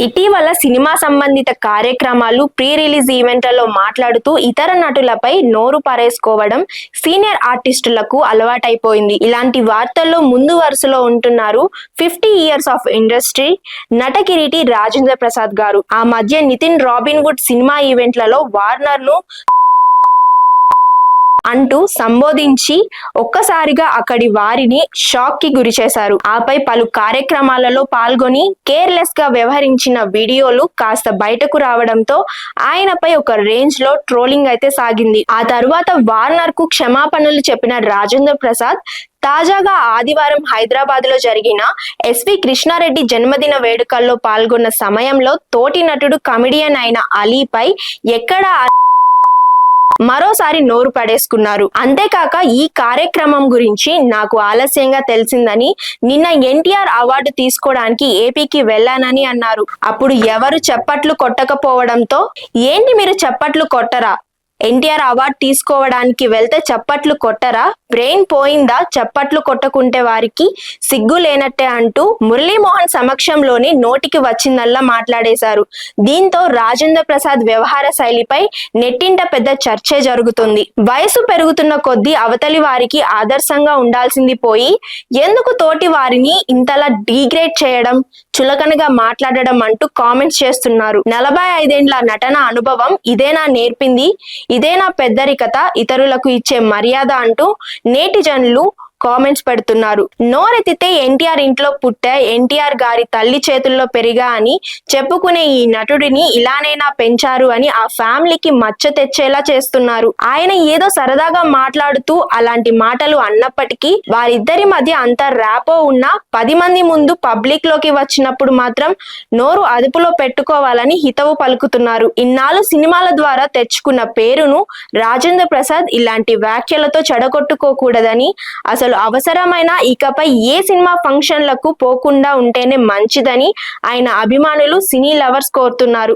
ఇటీవల సినిమా సంబంధిత కార్యక్రమాలు ప్రీ రిలీజ్ ఈవెంట్లలో మాట్లాడుతూ ఇతర నటులపై నోరు పారేసుకోవడం సీనియర్ ఆర్టిస్టులకు అలవాటైపోయింది. ఇలాంటి వార్తల్లో ముందు వరుసలో ఉంటున్నారు 50 ఇయర్స్ ఆఫ్ ఇండస్ట్రీ నటకిరీటి రాజేంద్ర ప్రసాద్ గారు. ఆ మధ్య నితిన్ రాబిన్ వుడ్ సినిమా ఈవెంట్లలో వార్నర్ ను అంటూ సంబోధించి ఒక్కసారిగా అక్కడి వారిని షాక్ కి గురి చేశారు. ఆపై పలు కార్యక్రమాలలో పాల్గొని కేర్లెస్ గా వ్యవహరించిన వీడియోలు కాస్త బయటకు రావడంతో ఆయనపై ఒక రేంజ్ లో ట్రోలింగ్ అయితే సాగింది. ఆ తర్వాత వార్నర్ కు క్షమాపణలు చెప్పిన రాజేంద్ర ప్రసాద్ తాజాగా ఆదివారం హైదరాబాద్ లో జరిగిన ఎస్వి కృష్ణారెడ్డి జన్మదిన వేడుకల్లో పాల్గొన్న సమయంలో తోటి నటుడు కమెడియన్ అయిన అలీపై ఎక్కడ మరోసారి నోరు పడేసుకున్నారు. అంతేకాక ఈ కార్యక్రమం గురించి నాకు ఆలస్యంగా తెలిసిందని, నిన్న ఎన్టీఆర్ అవార్డు తీసుకోవడానికి ఏపీకి వెళ్ళానని అన్నారు. అప్పుడు ఎవరు చప్పట్లు కొట్టకపోవడంతో ఏంటి మీరు చప్పట్లు కొట్టరా, ఎన్టీఆర్ అవార్డు తీసుకోవడానికి వెళ్తే చప్పట్లు కొట్టరా, బ్రెయిన్ పోయిందా చప్పట్లు కొట్టకుంటే, వారికి సిగ్గు లేనట్టే అంటూ మురళీమోహన్ సమక్షంలోనే నోటికి వచ్చిందల్లా మాట్లాడేశారు. దీంతో రాజేంద్ర ప్రసాద్ వ్యవహార శైలిపై నెట్టింట పెద్ద చర్చే జరుగుతుంది. వయసు పెరుగుతున్న కొద్దీ అవతలి వారికి ఆదర్శంగా ఉండాల్సింది పోయి ఎందుకు తోటి వారిని ఇంతలా డీగ్రేడ్ చేయడం, చులకనగా మాట్లాడడం అంటూ కామెంట్స్ చేస్తున్నారు. 45 ఏండ్ల నటన అనుభవం ఇదేనా నేర్పింది, ఇదేనా పెద్దరికత, ఇతరులకు ఇచ్చే మర్యాద అంటూ నేటిజన్లు కామెంట్స్ పెడుతున్నారు. నోరెత్తితే ఎన్టీఆర్ ఇంట్లో పుట్టే, ఎన్టీఆర్ గారి తల్లి చేతుల్లో పెరిగా అని చెప్పుకునే ఈ నటుడిని ఇలానైనా పెంచారు అని ఆ ఫ్యామిలీకి మచ్చ తెచ్చేలా చేస్తున్నారు. ఆయన ఏదో సరదాగా మాట్లాడుతూ అలాంటి మాటలు అన్నప్పటికీ వారిద్దరి మధ్య అంత ర్యాపో ఉన్న 10 మంది ముందు పబ్లిక్ లోకి వచ్చినప్పుడు మాత్రం నోరు అదుపులో పెట్టుకోవాలని హితవు పలుకుతున్నారు. ఇన్నాళ్ళు సినిమాల ద్వారా తెచ్చుకున్న పేరును రాజేంద్ర ప్రసాద్ ఇలాంటి వ్యాఖ్యలతో చెడగొట్టుకోకూడదని, అసలు అవసరమైన ఇకపై ఏ సినిమా ఫంక్షన్లకు పోకుండా ఉంటేనే మంచిదని ఆయన అభిమానులు, సినీ లవర్స్ కోరుతున్నారు.